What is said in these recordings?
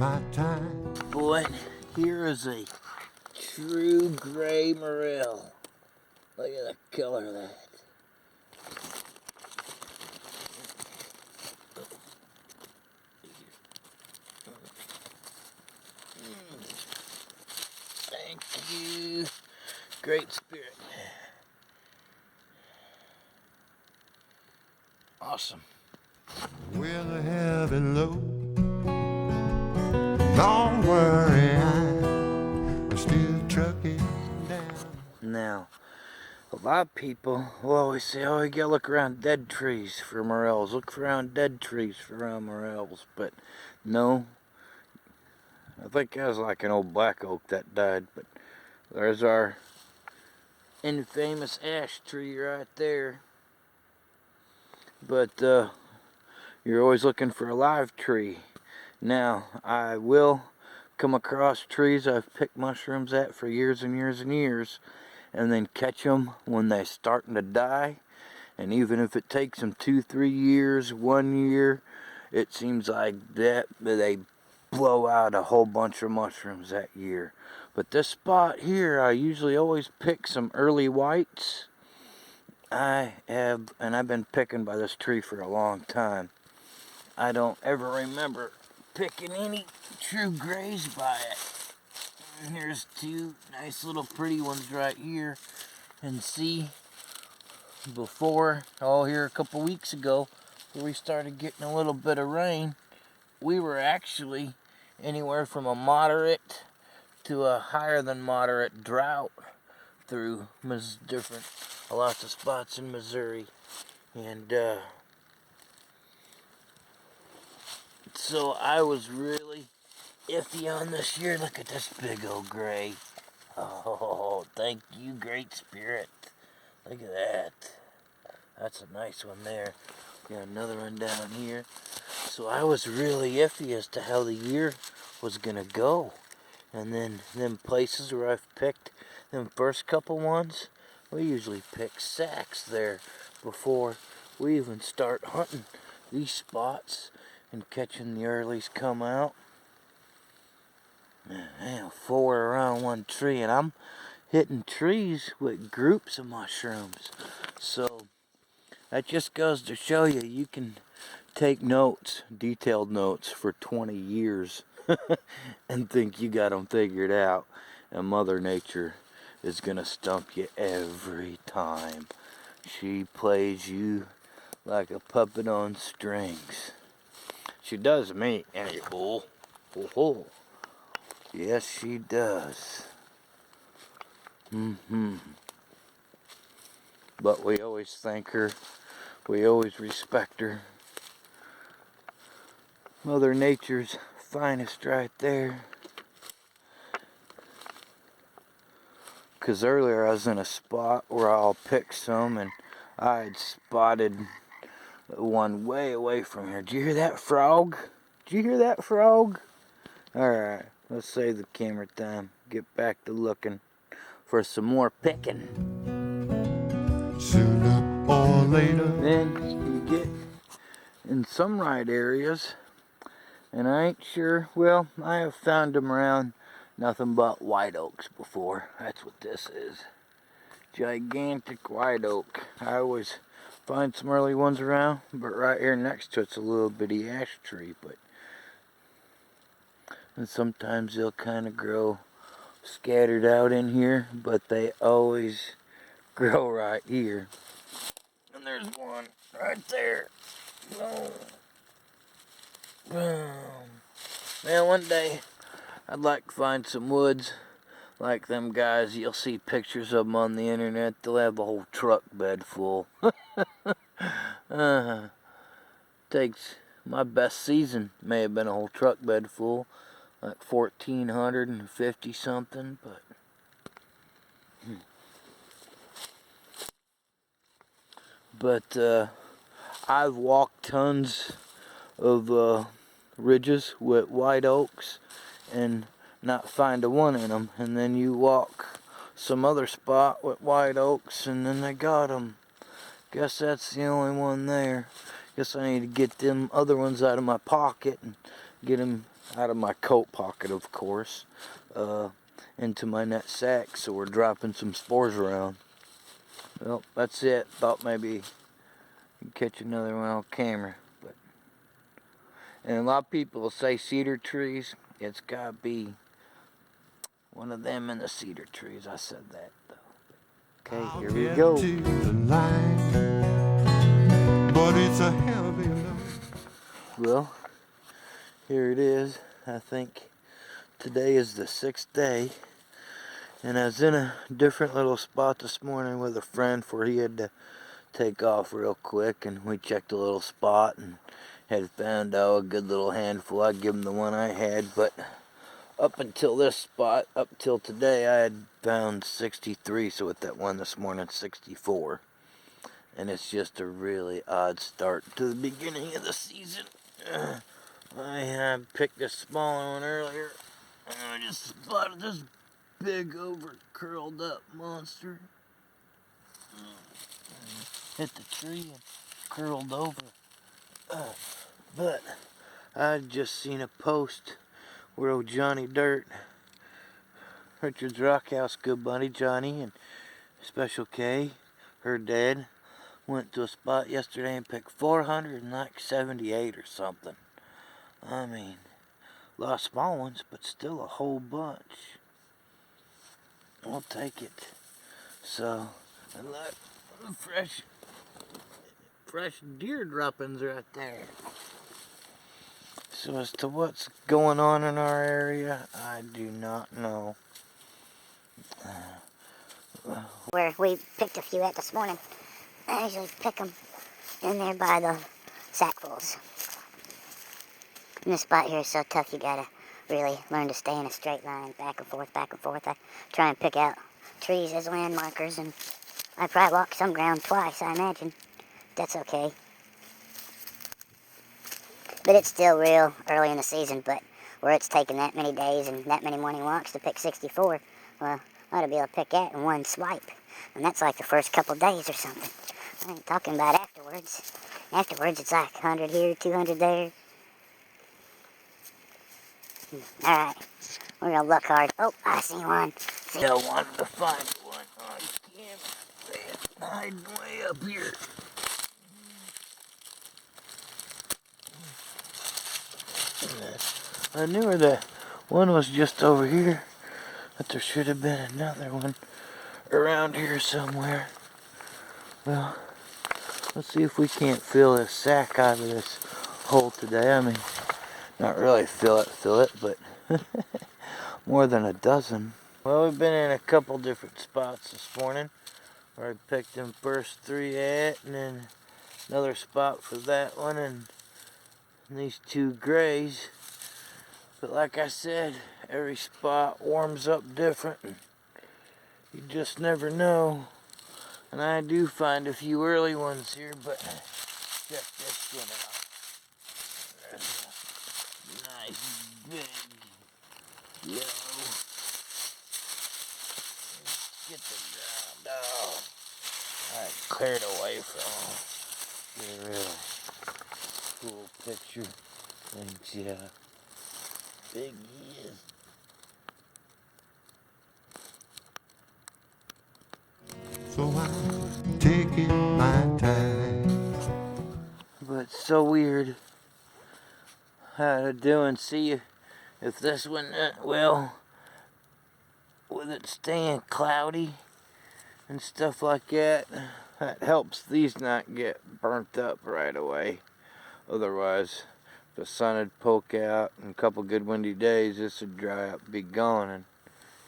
my time. Boy, here is a true gray Morel. Look at the color of that. Thank you. Great spirit. Awesome. With a heavy load, don't worry, I'm still trucking down. Now, a lot of people will always say, oh, you gotta look around dead trees for morels. Look around dead trees for morels. But no, I think that was like an old black oak that died. But there's our infamous ash tree right there. But you're always looking for a live tree. Now, I will come across trees I've picked mushrooms at for years and years and years, and then catch them when they're starting to die. And even if it takes them 2-3 years, 1 year, it seems like that they blow out a whole bunch of mushrooms that year. But this spot here, I usually always pick some early whites. I've been picking by this tree for a long time. I don't ever remember picking any true grays by it. And here's two nice little pretty ones right here. And see, before, here a couple weeks ago, where we started getting a little bit of rain, we were actually anywhere from a moderate to a higher than moderate drought through lots of spots in Missouri. And so I was really iffy on this year. Look at this big old gray. Oh, thank you, Great Spirit. Look at that. That's a nice one there. Got another one down here. So I was really iffy as to how the year was gonna go. And then them places where I've picked them first couple ones, we usually pick sacks there before we even start hunting these spots and catching the earlies come out. Man, 4 around one tree, and I'm hitting trees with groups of mushrooms. So that just goes to show you, you can take notes, detailed notes for 20 years and think you got them figured out, and Mother Nature is gonna stump you every time. She plays you like a puppet on strings. She does me, anyhow. Oh, yes, she does. But we always thank her. We always respect her. Mother Nature's finest right there. Because earlier I was in a spot where I'll pick some, and I had spotted one way away from here. Did you hear that frog? Did you hear that frog? Alright, let's save the camera time. Get back to looking for some more picking. Sooner or later. Then you get in some right areas, and I ain't sure. Well, I have found them around nothing but white oaks before. That's what this is. Gigantic white oak. I always find some early ones around, but right here next to it's a little bitty ash tree. And sometimes they'll kind of grow scattered out in here, but they always grow right here. And there's one right there. Boom. Boom. Man, one day I'd like to find some woods like them guys. You'll see pictures of them on the internet. They'll have a whole truck bed full. Takes my best season may have been a whole truck bed full, like 1,450 something, but I've walked tons of ridges with white oaks and not find a one in them, and then you walk some other spot with white oaks and then they got them. Guess that's the only one there. Guess I need to get them other ones out of my pocket and get them out of my coat pocket, of course, into my net sack, so we're dropping some spores around. Well, that's it. Thought maybe I'd catch another one on camera. And a lot of people say cedar trees. It's gotta be one of them in the cedar trees. I said that though. Okay, here we go. To the line, but it's a heavy load. Well, here it is. I think today is the 6th day. And I was in a different little spot this morning with a friend where he had to take off real quick, and we checked a little spot and had found a good little handful. I'd give him the one I had, but up until this spot, up till today, I had found 63, so with that one this morning, 64. And it's just a really odd start to the beginning of the season. I had picked a smaller one earlier, and I just spotted this big over curled up monster. Hit the tree and curled over. But I'd just seen a post where old Johnny Dirt, Richard's Rock House good buddy Johnny, and Special K, her dad, went to a spot yesterday and picked 478 or something. I mean, a lot of small ones, but still a whole bunch. I'll take it. So, and look, fresh deer droppings right there. So as to what's going on in our area, I do not know. Where we picked a few at this morning. I usually pick them in there by the sackfuls. And this spot here is so tough, you gotta really learn to stay in a straight line, back and forth, back and forth. I try and pick out trees as landmarkers, and I probably walked some ground twice, I imagine. That's okay. But it's still real early in the season, but where it's taken that many days and that many morning walks to pick 64, well, I ought to be able to pick that in one swipe. And that's like the first couple days or something. I ain't talking about afterwards. Afterwards, it's like 100 here, 200 there. Alright, we're gonna look hard. Oh, I see one. I wanted to find one on camera. It's hiding way up here. I knew where the one was just over here, but there should have been another one around here somewhere. Well, let's see if we can't fill this sack out of this hole today. I mean, not really fill it, but more than a dozen. Well, we've been in a couple different spots this morning where I picked them first 3 at, and then another spot for that one, and these 2 grays. But like I said, every spot warms up different, and you just never know. And I do find a few early ones here, but check this one out. There's a nice big yellow. Get the ground. Oh, I cleared away from them. Get a really cool picture. And yeah, big he is. So I'm taking my time. But it's so weird how to do and see if this one went well with it staying cloudy and stuff like that. That helps these not get burnt up right away. Otherwise, if the sun would poke out and a couple good windy days, this would dry up and be gone, and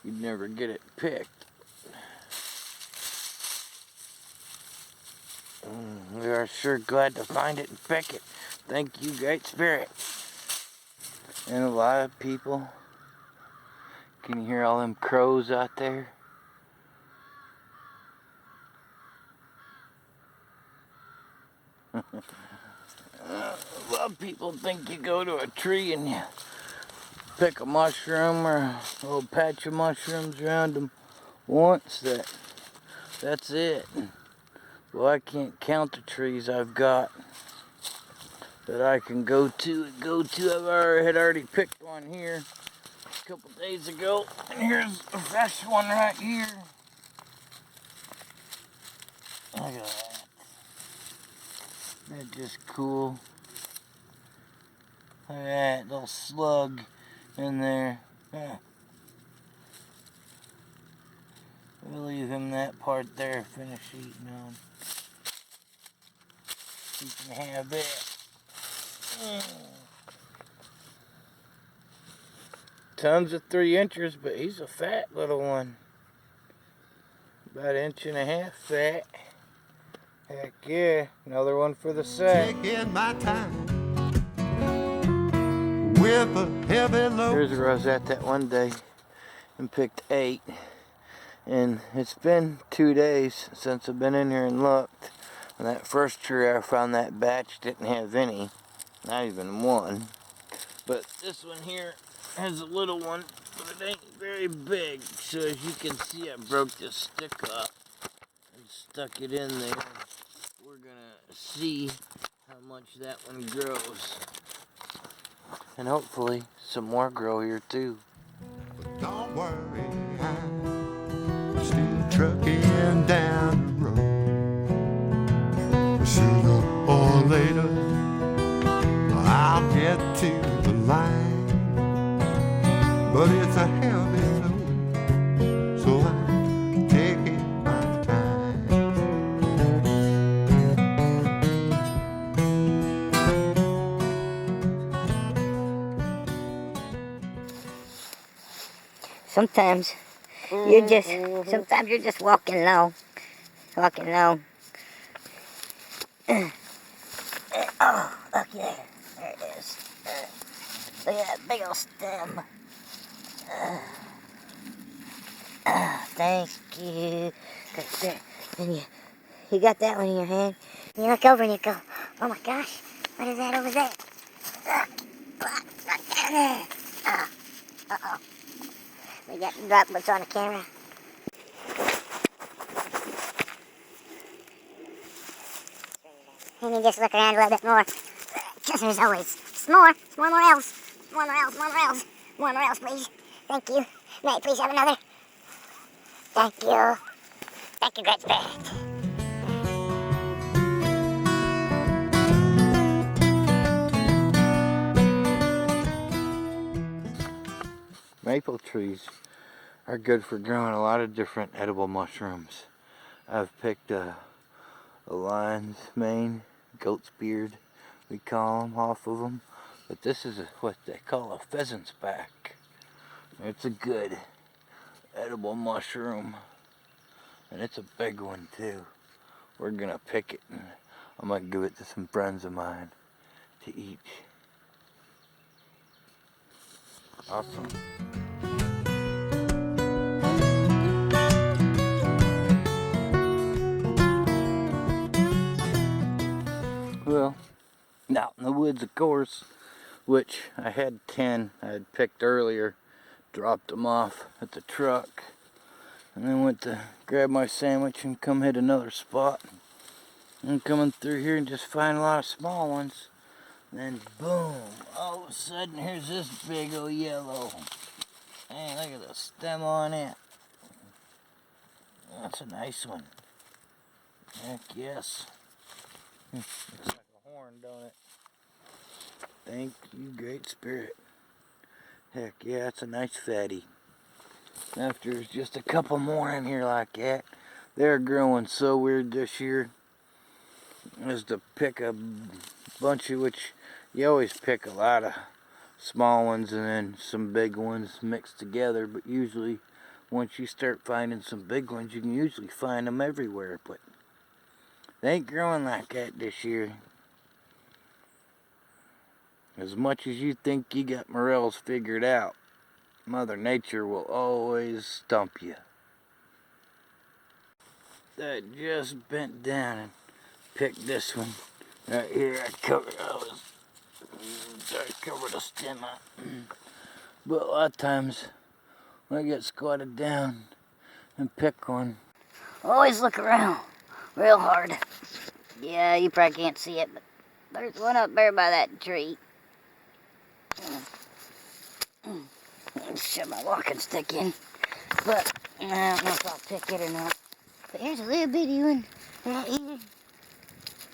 you'd never get it picked. We are sure glad to find it and pick it. Thank you, Great Spirit. And a lot of people, can you hear all them crows out there? A lot of people think you go to a tree and you pick a mushroom or a little patch of mushrooms around them once, that's it. Well, I can't count the trees I've got that I can go to. I had already picked one here a couple days ago, and here's a fresh one right here. Look at that. They're just cool. Look at that little slug in there. Yeah. We'll leave him that part there, finish eating on. You can have that. Tons of 3 inches, but he's a fat little one. About 1.5 inches fat. Heck yeah, another one for the sack. Taking my time with a heavy load. Here's where I was at that one day and picked 8. And it's been 2 days since I've been in here and looked. And that first tree I found, that batch didn't have any. Not even one. But this one here has a little one, but it ain't very big. So as you can see, I broke this stick up and stuck it in there. We're gonna see how much that one grows. And hopefully some more grow here too. But don't worry, I'm still trucking down the road. Sooner or later, I'll get to the line. But it's a heavy load, so I'm taking my time. Sometimes you're just walking low. Oh, look there. There it is. Look at that big old stem. Thank you. Good there. And you got that one in your hand. You look over and you go, oh my gosh, what is that over there? Look down there. Uh-oh. We got droplets on the camera. And you just look around a little bit more. Because there's always some more Morels. More Morels, please. Thank you. May I please have another? Thank you. Thank you, Great Spirit. Maple trees are good for growing a lot of different edible mushrooms. I've picked a lion's mane, goat's beard, we call them, off of them. But this is what they call a pheasant's back. It's a good edible mushroom. And it's a big one too. We're gonna pick it and I'm gonna give it to some friends of mine to eat. Awesome. Well, out in the woods, of course, which I had 10 I had picked earlier, dropped them off at the truck, and then went to grab my sandwich and come hit another spot. And coming through here and just find a lot of small ones. And then boom, all of a sudden here's this big old yellow. Hey, look at the stem on it. That's a nice one. Heck yes. Looks like a horn, don't it? Thank you, Great Spirit. Heck yeah, it's a nice fatty. After there's just a couple more in here like that. They're growing so weird this year. Is to pick a bunch of, which you always pick a lot of small ones and then some big ones mixed together. But usually once you start finding some big ones, you can usually find them everywhere. But they ain't growing like that this year. As much as you think you got morels figured out, Mother Nature will always stump you. I just bent down and picked this one. Right here, I covered the stem up. But a lot of times, when I get squatted down and pick one, Always look around real hard. Yeah, you probably can't see it, but There's one up there by that tree. Shove my walking stick in. But I don't know if I'll pick it or not. But here's a little bitty one right here.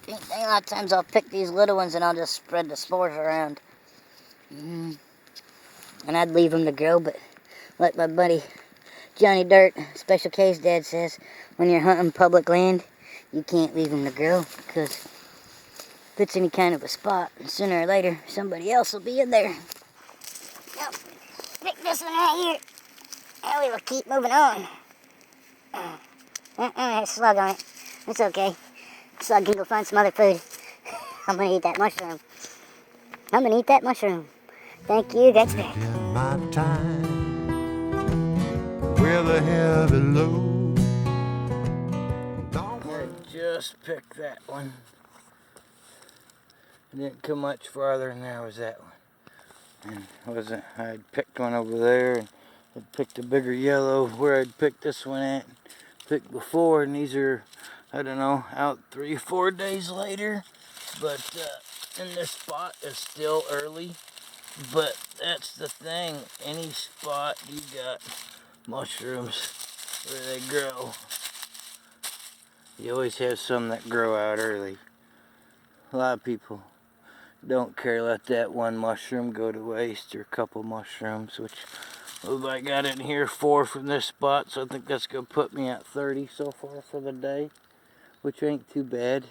A lot of times I'll pick these little ones and I'll just spread the spores around. And I'd leave them to grow, but like my buddy Johnny Dirt, Special Case Dad says, when you're hunting public land, you can't leave them to grow, because if it's any kind of a spot, sooner or later, somebody else will be in there. Yep. Pick this one right here, and we will keep moving on. There's a slug on it. It's okay. Slug can go find some other food. I'm gonna eat that mushroom. I'm gonna eat that mushroom. Thank you, that's great. Taking my time with a heavy load. I just picked that one. It didn't come much farther than there was that one. And I'd picked one over there, and I'd picked a bigger yellow where I'd picked this one at, picked before, and these are, I don't know, out 3-4 days later. But and this spot is still early. But that's the thing, any spot you got mushrooms where they grow, you always have some that grow out early. A lot of people don't care, let that one mushroom go to waste, or a couple mushrooms, which I got in here 4 from this spot, so I think that's going to put me at 30 so far for the day, which ain't too bad.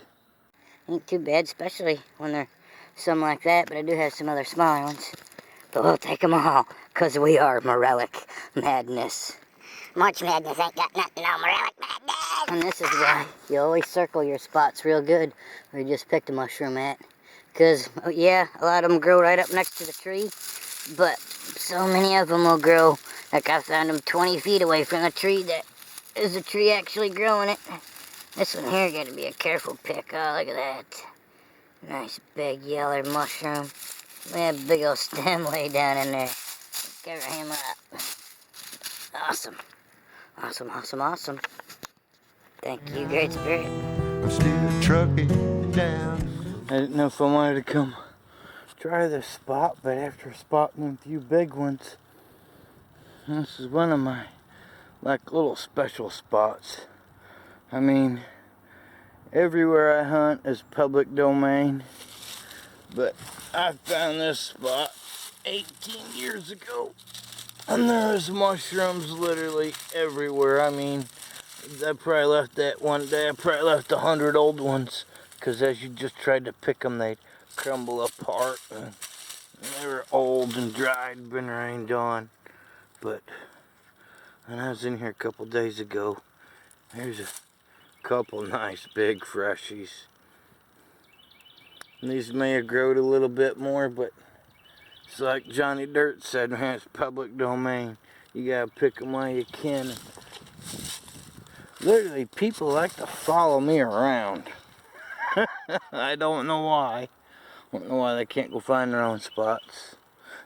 Ain't too bad, especially when they're some like that, but I do have some other smaller ones. But we'll take them all, because we are Morelic Maddness. March Madness ain't got nothing on Morelic Maddness. And this is why you always circle your spots real good where you just picked a mushroom at. Because, yeah, a lot of them grow right up next to the tree, but so many of them will grow, like I found them 20 feet away from the tree that is the tree actually growing it. This one here got to be a careful pick. Oh, look at that. Nice big yellow mushroom. We have a big old stem way down in there. Cover him up. Awesome. Awesome, awesome, awesome. Thank you, Great Spirit. I'm still trucking down. I didn't know if I wanted to come try this spot, but after spotting a few big ones, this is one of my like little special spots. I mean, everywhere I hunt is public domain, but I found this spot 18 years ago, and there's mushrooms literally everywhere. I mean, I probably left that one day, I probably left 100 old ones, because as you just tried to pick them, they'd crumble apart, and they were old and dried, been rained on. But when I was in here a couple days ago, there's a couple nice big freshies. And these may have grown a little bit more, but it's like Johnny Dirt said, man, it's public domain. You gotta pick them while you can. Literally, people like to follow me around. I don't know why. I don't know why they can't go find their own spots.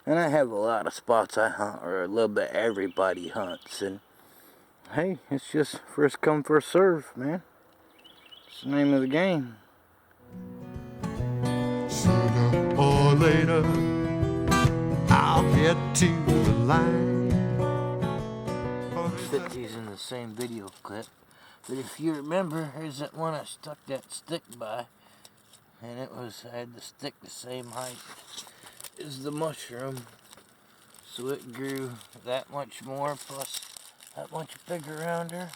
And I have a lot of spots I hunt, or a little bit everybody hunts. And hey, it's just first come, first serve, man. It's the name of the game. Sooner or later, I'll get to the line. Fit these in the same video clip. But if you remember, here's that one I stuck that stick by. And I had the stick the same height as the mushroom. So it grew that much more, plus that much bigger around her.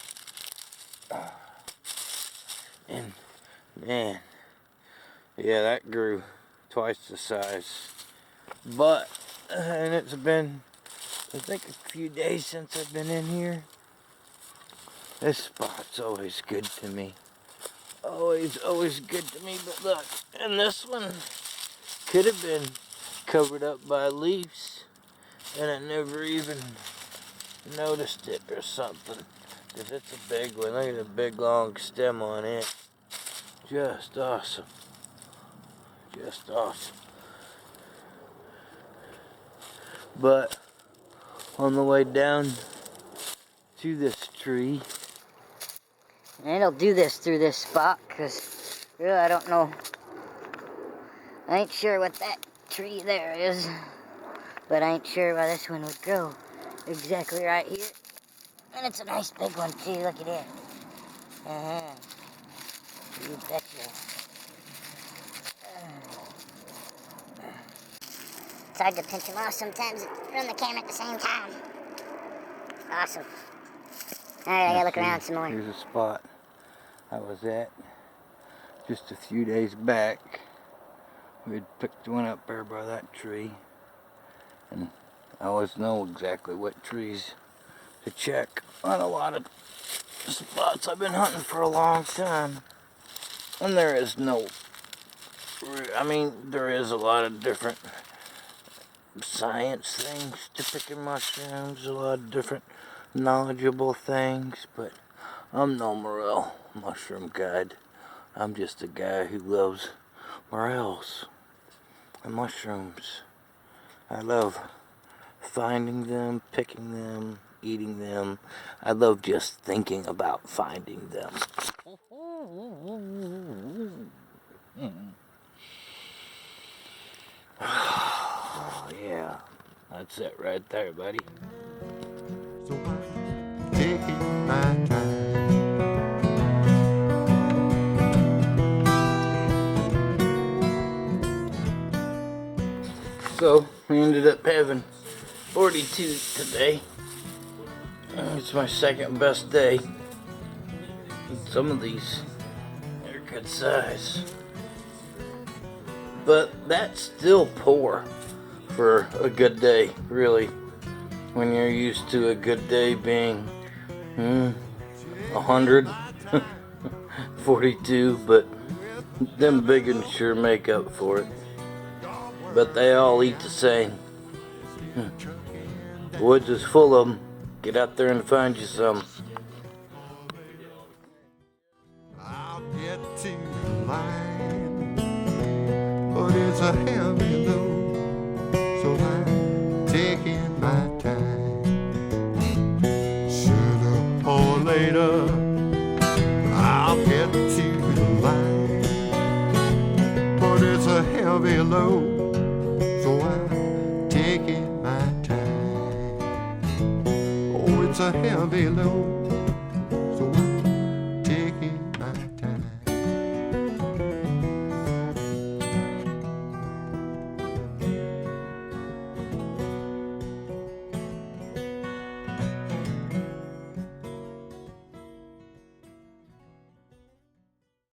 And man, yeah, that grew twice the size. But, and it's been, I think, a few days since I've been in here. This spot's always good to me. Always good to me. But look, and this one could have been covered up by leaves, and I never even noticed it or something. Because it's a big one. Look at the big long stem on it. Just awesome. Just awesome. But on the way down to this tree, And it'll do this through this spot, because really I don't know I ain't sure what that tree there is, but I ain't sure why this one would grow exactly right here. And it's a nice big one too, look at it. You betcha. It's hard to pinch them off sometimes and run the camera at the same time. Awesome. Alright, I gotta look around some more. Here's a spot I was at just a few days back. We'd picked one up there by that tree. And I always know exactly what trees to check on a lot of spots I've been hunting for a long time. And there is no, I mean, there is a lot of different science things to picking mushrooms, a lot of different knowledgeable things, but I'm no Morel mushroom guide. I'm just a guy who loves morels and mushrooms. I love finding them, picking them, eating them. I love just thinking about finding them. Oh, yeah, that's it right there, buddy. So I'm taking my time. So, we ended up having 42 today. It's my second best day. Some of these are good size. But that's still poor for a good day, really. When you're used to a good day being 100, 42, but them big ones sure make up for it. But they all eat the same. The woods is full of them. Get out there and find you some. I'll get to the line, but it's a heavy load, so I'm taking my time. Sooner or later, I'll get to the line, but it's a heavy load, so I'm taking my time. Oh, it's a heavy load,